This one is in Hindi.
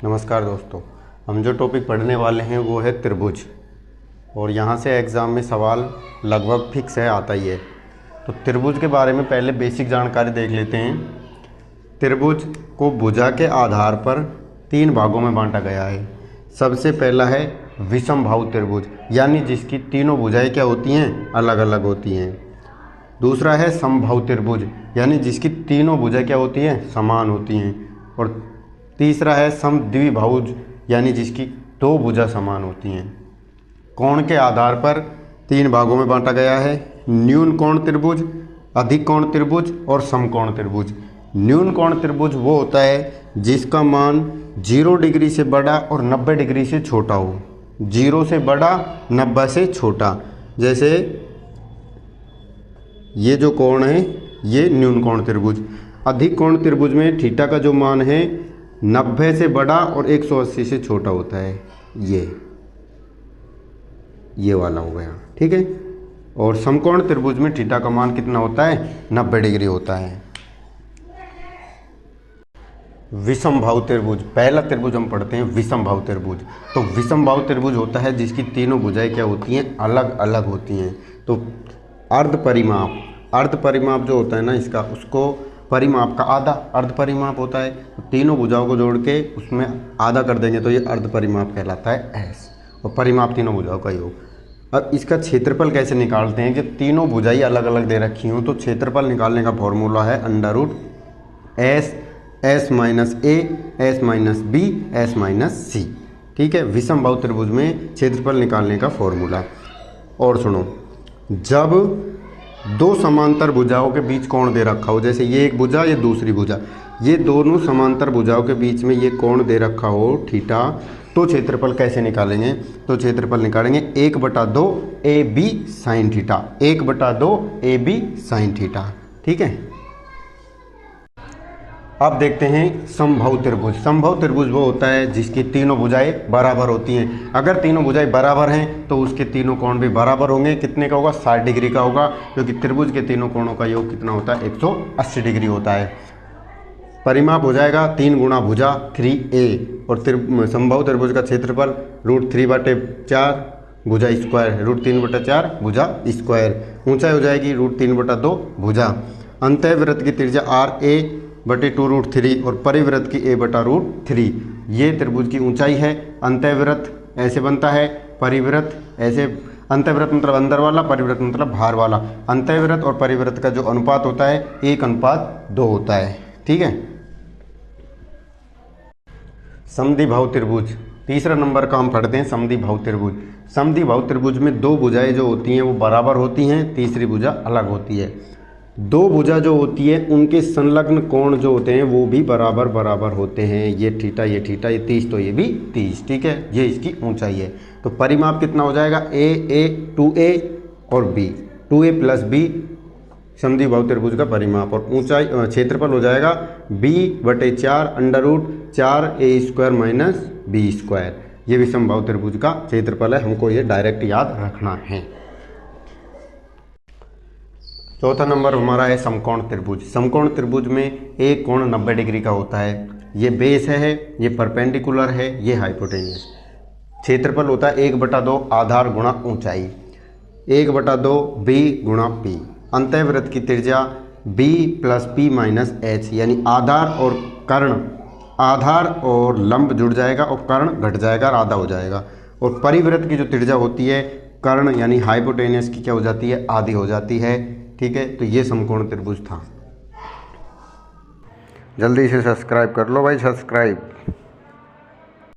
नमस्कार दोस्तों, हम जो टॉपिक पढ़ने वाले हैं वो है त्रिभुज। और यहाँ से एग्ज़ाम में सवाल लगभग फिक्स है, आता ही है। तो त्रिभुज के बारे में पहले बेसिक जानकारी देख लेते हैं। त्रिभुज को भुजा के आधार पर 3 भागों में बांटा गया है। सबसे पहला है विषमबाहु त्रिभुज, यानी जिसकी तीनों भुजाएं क्या होती हैं, अलग अलग होती हैं। दूसरा है समबाहु त्रिभुज, यानी जिसकी तीनों भुजाएं क्या होती हैं, समान होती हैं। और तीसरा है समद्विबाहुज, यानी जिसकी 2 भुजा समान होती हैं। कोण के आधार पर 3 भागों में बांटा गया है। न्यून कोण त्रिभुज, अधिक कोण त्रिभुज और समकोण त्रिभुज। न्यून कोण त्रिभुज वो होता है जिसका मान 0 डिग्री से बड़ा और 90 डिग्री से छोटा हो। 0 से बड़ा, 90 से छोटा। जैसे ये जो कोण है ये न्यून कोण त्रिभुज। अधिक कोण त्रिभुज में थीटा का जो मान है 90 से बड़ा और 180 से छोटा होता है। ये वाला हो गया, ठीक है। और समकोण त्रिभुज में थीटा का मान कितना होता है, 90 डिग्री होता है। विषमबाहु त्रिभुज, पहला त्रिभुज हम पढ़ते हैं विषमबाहु त्रिभुज। तो विषमबाहु त्रिभुज होता है जिसकी तीनों भुजाएं क्या होती हैं, अलग अलग होती हैं। तो अर्ध परिमाप जो होता है ना इसका, उसको परिमाप का आधा अर्ध परिमाप होता है। तो तीनों भुजाओं को जोड़ के उसमें आधा कर देंगे तो ये अर्ध परिमाप कहलाता है एस। और परिमाप तीनों भुजाओं का योग। अब इसका क्षेत्रफल कैसे निकालते हैं कि तीनों भुजाएं अलग अलग दे रखी हों। तो क्षेत्रफल निकालने का फॉर्मूला है √S S minus A S minus B S minus C, ठीक है। विषमबाहु त्रिभुज में क्षेत्रफल निकालने का फॉर्मूला। और सुनो, जब 2 समांतर भुजाओं के बीच कोण दे रखा हो, जैसे ये एक भुजा, ये दूसरी भुजा, ये दोनों समांतर भुजाओं के बीच में ये कोण दे रखा हो थीटा, तो क्षेत्रफल कैसे निकालेंगे? तो क्षेत्रफल निकालेंगे 1/2 AB sine theta, 1/2 AB sine theta, ठीक है। अब देखते हैं समबाहु त्रिभुज। समबाहु त्रिभुज वो होता है जिसकी तीनों भुजाएं बराबर होती हैं। अगर तीनों भुजाएं बराबर हैं तो उसके तीनों कोण भी बराबर होंगे। कितने का होगा? 60 डिग्री का होगा, क्योंकि त्रिभुज के तीनों कोणों का योग कितना होता है? 180 डिग्री होता है। परिमाप हो जाएगा 3 गुणा भुजा 3a। और समबाहु त्रिभुज का क्षेत्रफल √3/4 भुजा स्क्वायर, √3/4 भुजा स्क्वायर। ऊंचाई हो जाएगी √3/2 भुजा। अंतःवृत्त की त्रिज्या RA/2√3 और परिवृत्त की A/√3। ये त्रिभुज की ऊंचाई है। अंतःवृत्त ऐसे बनता है, परिवृत्त ऐसे। अंतःवृत्त मतलब अंदर वाला, परिवृत्त मतलब बाहर वाला। अंतःवृत्त और परिवृत्त का जो अनुपात होता है 1:2 होता है, ठीक है। समद्विबाहु त्रिभुज, तीसरा नंबर का हम पढ़ते हैं समद्विबाहु त्रिभुज। समद्विबाहु त्रिभुज में 2 भुजाएं जो होती हैं वो बराबर होती हैं, तीसरी भुजा अलग होती है। 2 भुजा जो होती है उनके संलग्न कोण जो होते हैं वो भी बराबर बराबर होते हैं। ये थीटा, ये 30, तो ये भी 30, ठीक है। ये इसकी ऊंचाई है। तो परिमाप कितना हो जाएगा? A 2a और B 2a + B समद्विबाहु त्रिभुज का परिमाप। और ऊंचाई क्षेत्रफल हो जाएगा B/4 √4a² - b²। ये भी समबाहु त्रिभुज का क्षेत्रफल है, हमको ये डायरेक्ट याद रखना है। चौथा नंबर हमारा है समकोण त्रिभुज। समकोण त्रिभुज में एक कोण 90 डिग्री का होता है। ये बेस है, ये परपेंडिकुलर है, ये हाइपोटेन्यूस। क्षेत्रफल होता है 1/2 आधार गुणा ऊंचाई, 1/2 B गुणा P। अंतःवृत्त की त्रिज्या B + P - H, यानी आधार और कर्ण, आधार और लंब जुड़ जाएगा और कर्ण घट जाएगा और आधा हो जाएगा। और परिवृत्त की जो त्रिज्या होती है, कर्ण यानी हाइपोटेन्यूस की क्या हो जाती है? आधी हो जाती है, ठीक है। तो ये समकोण त्रिभुज था। जल्दी से सब्सक्राइब कर लो भाई, सब्सक्राइब।